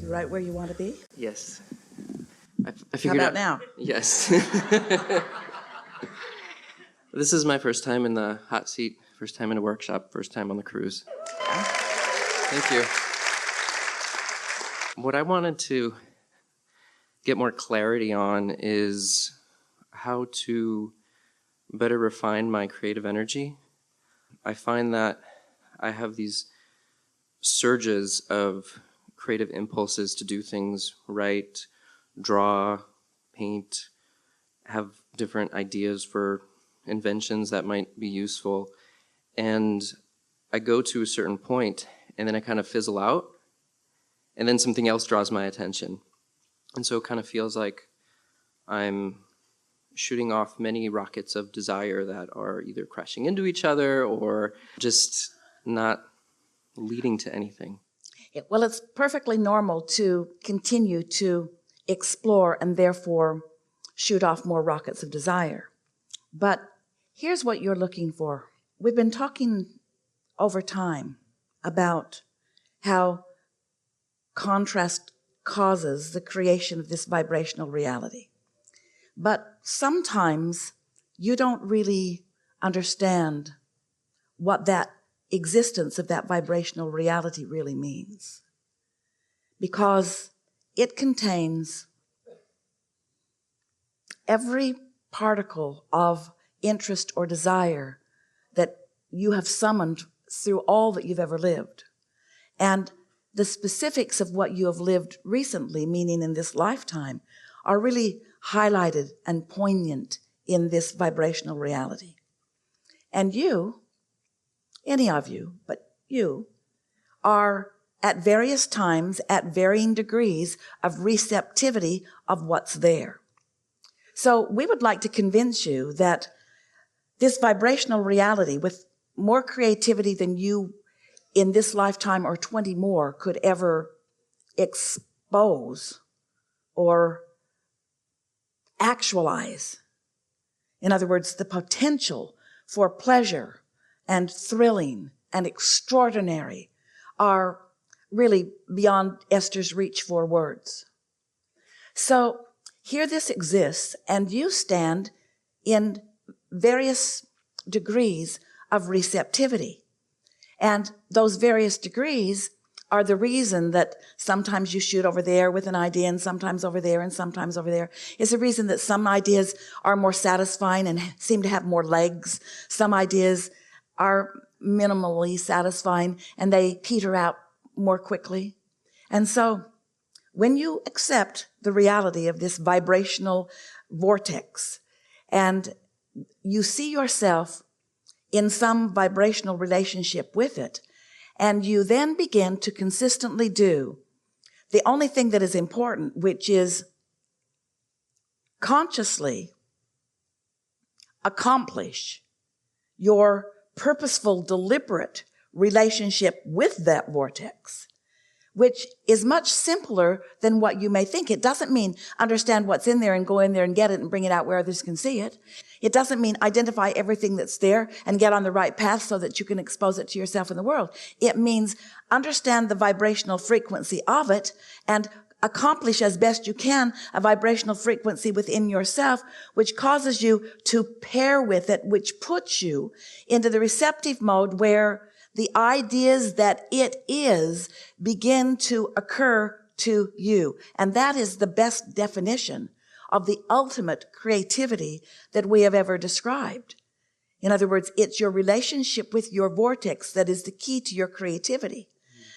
You right where you want to be? Yes. I How figured about now? Yes. This is my first time in the hot seat, first time in a workshop, first time on the cruise. Thank you. What I wanted to get more clarity on is how to better refine my creative energy. I find that I have these surges of creative impulses to do things, write, draw, paint, have different ideas for inventions that might be useful. And I go to a certain point and then I kind of fizzle out and then something else draws my attention. And so it kind of feels like I'm shooting off many rockets of desire that are either crashing into each other or just not leading to anything. Well, it's perfectly normal to continue to explore and therefore shoot off more rockets of desire. But here's what you're looking for. We've been talking over time about how contrast causes the creation of this vibrational reality. But sometimes you don't really understand what that existence of that vibrational reality really means, because it contains every particle of interest or desire that you have summoned through all that you've ever lived. And the specifics of what you have lived recently, meaning in this lifetime, are really highlighted and poignant in this vibrational reality. And you, any of you, but you, are at various times, at varying degrees of receptivity of what's there. So we would like to convince you that this vibrational reality, with more creativity than you in this lifetime or 20 more could ever expose or actualize. In other words, the potential for pleasure and thrilling and extraordinary are really beyond Esther's reach for words. So here this exists, and you stand in various degrees of receptivity. And those various degrees are the reason that sometimes you shoot over there with an idea and sometimes over there and sometimes over there. It's the reason that some ideas are more satisfying and seem to have more legs. Some ideas are minimally satisfying and they peter out more quickly. And so when you accept the reality of this vibrational vortex and you see yourself in some vibrational relationship with it, and you then begin to consistently do the only thing that is important, which is consciously accomplish your purposeful, deliberate relationship with that vortex, which is much simpler than what you may think. It doesn't mean understand what's in there and go in there and get it and bring it out where others can see it. It doesn't mean identify everything that's there and get on the right path so that you can expose it to yourself in the world. It means understand the vibrational frequency of it and accomplish as best you can a vibrational frequency within yourself, which causes you to pair with it, which puts you into the receptive mode where the ideas that it is begin to occur to you. And that is the best definition of the ultimate creativity that we have ever described. In other words, it's your relationship with your vortex that is the key to your creativity,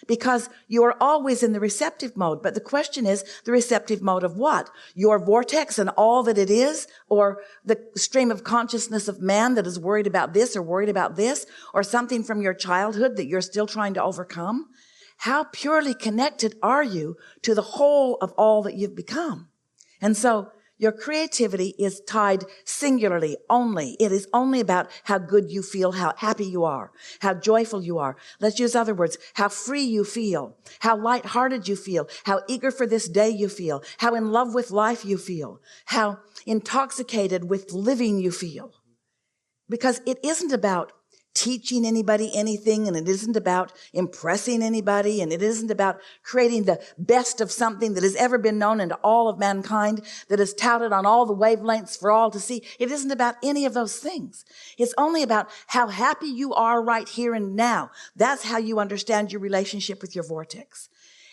because you are always in the receptive mode. But the question is, the receptive mode of what? Your vortex and all that it is, or the stream of consciousness of man that is worried about this or worried about this, or something from your childhood that you're still trying to overcome? How purely connected are you to the whole of all that you've become? And so your creativity is tied singularly only. It is only about how good you feel, how happy you are, how joyful you are. Let's use other words. How free you feel, how lighthearted you feel, how eager for this day you feel, how in love with life you feel, how intoxicated with living you feel. Because it isn't about teaching anybody anything, and it isn't about impressing anybody, and it isn't about creating the best of something that has ever been known into all of mankind, that is touted on all the wavelengths for all to see. It isn't about any of those things. It's only about how happy you are right here and now. That's how you understand your relationship with your vortex.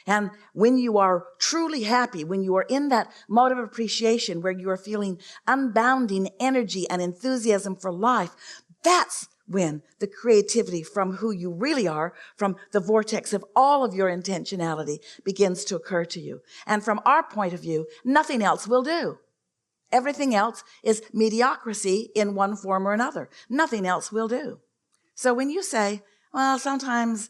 And when you are truly happy, when you are in that mode of appreciation where you are feeling unbounding energy and enthusiasm for life, that's when the creativity from who you really are, from the vortex of all of your intentionality, begins to occur to you. And from our point of view, nothing else will do. Everything else is mediocrity in one form or another. Nothing else will do. So when you say, well, sometimes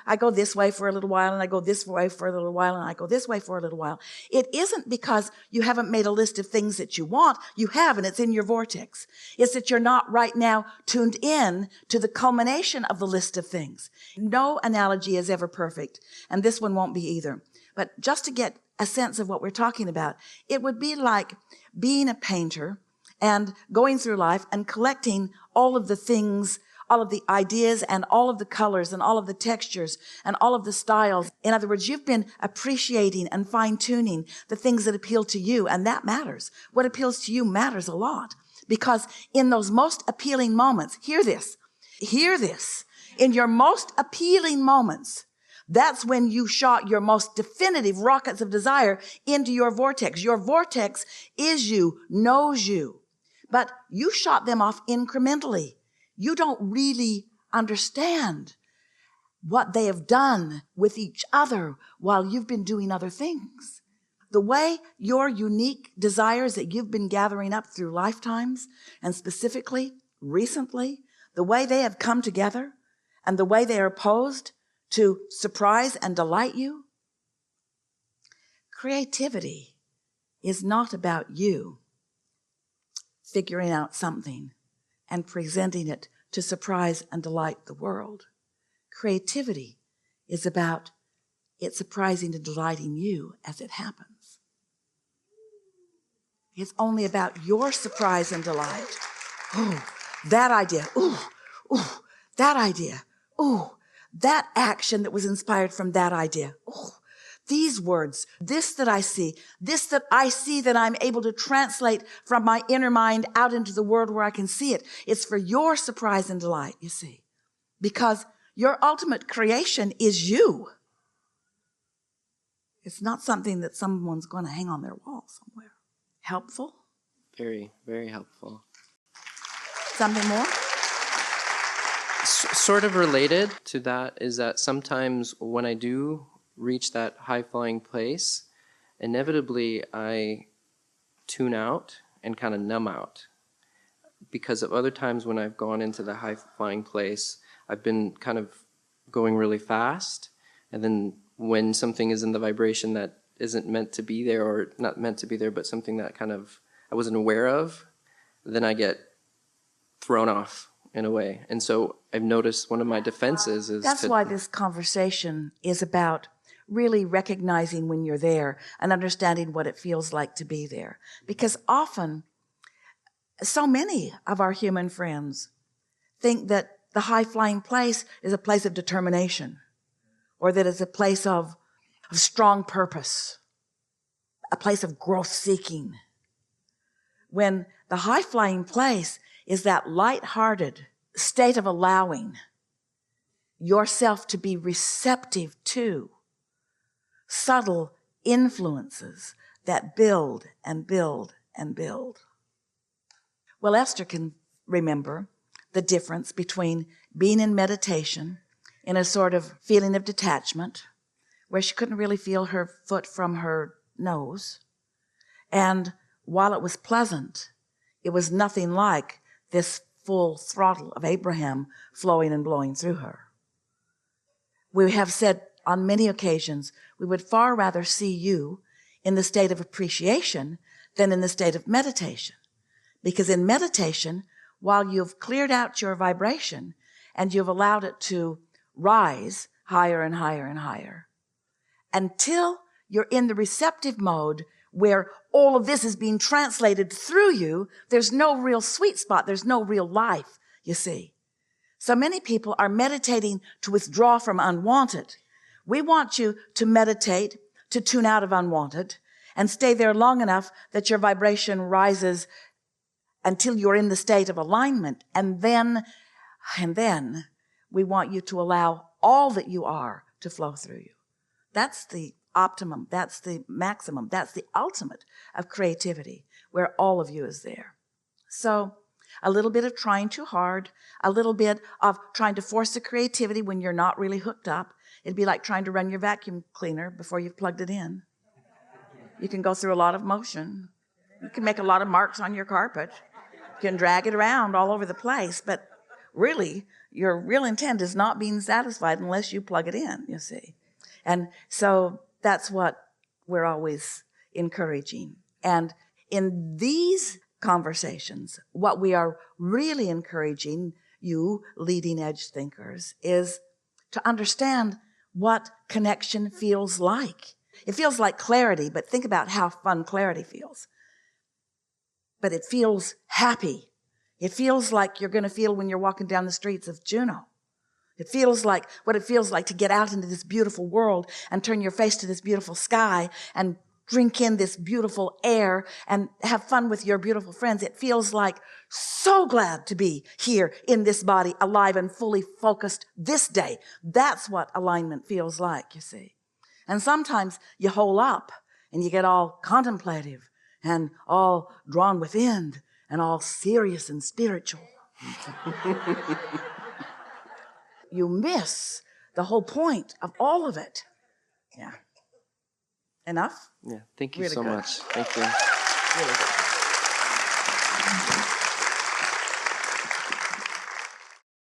I go this way for a little while, and I go this way for a little while, and I go this way for a little while, it isn't because you haven't made a list of things that you want. You have, and it's in your vortex. It's that you're not right now tuned in to the culmination of the list of things. No analogy is ever perfect, and this one won't be either. But just to get a sense of what we're talking about, it would be like being a painter and going through life and collecting all of the things, all of the ideas and all of the colors and all of the textures and all of the styles. In other words, you've been appreciating and fine-tuning the things that appeal to you, and that matters. What appeals to you matters a lot, because in those most appealing moments, hear this, in your most appealing moments, that's when you shot your most definitive rockets of desire into your vortex. Your vortex is you, knows you, but you shot them off incrementally. You don't really understand what they have done with each other while you've been doing other things. The way your unique desires that you've been gathering up through lifetimes, and specifically recently, the way they have come together and the way they are posed to surprise and delight you. Creativity is not about you figuring out something and presenting it to surprise and delight the world. Creativity is about it surprising and delighting you as it happens. It's only about your surprise and delight. Oh, that idea. Ooh, that idea. Ooh, that action that was inspired from that idea. Ooh, these words, this that I see that I'm able to translate from my inner mind out into the world where I can see it. It's for your surprise and delight, you see, because your ultimate creation is you. It's not something that someone's going to hang on their wall somewhere. Helpful? Very, very helpful. Something more? Sort of related to that is that sometimes when I do reach that high-flying place, inevitably I tune out and kind of numb out. Because of other times when I've gone into the high-flying place, I've been kind of going really fast, and then when something is in the vibration that isn't meant to be there, or not meant to be there, but something that kind of I wasn't aware of, then I get thrown off in a way. And so I've noticed one of my defenses is That's why this conversation is about really recognizing when you're there and understanding what it feels like to be there. Because often, so many of our human friends think that the high-flying place is a place of determination, or that it's a place of strong purpose, a place of growth-seeking. When the high-flying place is that light-hearted state of allowing yourself to be receptive to subtle influences that build and build and build. Well, Esther can remember the difference between being in meditation in a sort of feeling of detachment, where she couldn't really feel her foot from her nose, and while it was pleasant, it was nothing like this full throttle of Abraham flowing and blowing through her. We have said on many occasions, we would far rather see you in the state of appreciation than in the state of meditation. Because in meditation, while you've cleared out your vibration and you've allowed it to rise higher and higher and higher, until you're in the receptive mode where all of this is being translated through you, there's no real sweet spot. There's no real life, you see. So many people are meditating to withdraw from unwanted. We want you to meditate to tune out of unwanted and stay there long enough that your vibration rises until you're in the state of alignment. And then we want you to allow all that you are to flow through you. That's the optimum. That's the maximum. That's the ultimate of creativity, where all of you is there. So a little bit of trying too hard, a little bit of trying to force the creativity when you're not really hooked up. It'd be like trying to run your vacuum cleaner before you've plugged it in. You can go through a lot of motion. You can make a lot of marks on your carpet. You can drag it around all over the place, but really, your real intent is not being satisfied unless you plug it in, you see. And so that's what we're always encouraging. And in these conversations, what we are really encouraging you leading edge thinkers is to understand what connection feels like. It feels like clarity, but think about how fun clarity feels. But it feels happy. It feels like you're going to feel when you're walking down the streets of Juneau. It feels like what it feels like to get out into this beautiful world and turn your face to this beautiful sky and drink in this beautiful air and have fun with your beautiful friends. It feels like so glad to be here in this body, alive and fully focused this day. That's what alignment feels like, you see. And sometimes you hole up and you get all contemplative and all drawn within and all serious and spiritual. You miss the whole point of all of it. Yeah. Enough? Yeah, thank you Really so good. much. Thank you. Really good.